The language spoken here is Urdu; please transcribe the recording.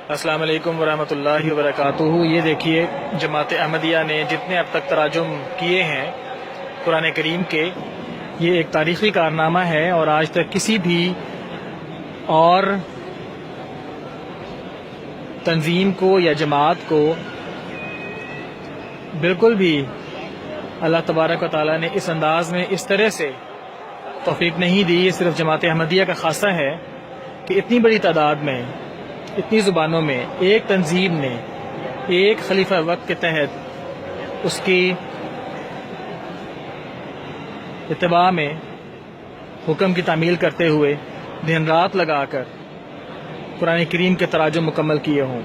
السلام علیکم ورحمۃ اللہ وبرکاتہ۔ یہ دیکھیے جماعت احمدیہ نے جتنے اب تک تراجم کیے ہیں قرآن کریم کے، یہ ایک تاریخی کارنامہ ہے، اور آج تک کسی بھی اور تنظیم کو یا جماعت کو بالکل بھی اللہ تبارک و تعالیٰ نے اس انداز میں اس طرح سے توفیق نہیں دی۔ یہ صرف جماعت احمدیہ کا خاصہ ہے کہ اتنی بڑی تعداد میں، اتنی زبانوں میں ایک تنظیم نے ایک خلیفہ وقت کے تحت اس کی اتباع میں حکم کی تعمیل کرتے ہوئے دن رات لگا کر قرآن کریم کے تراجم مکمل کیے ہوں۔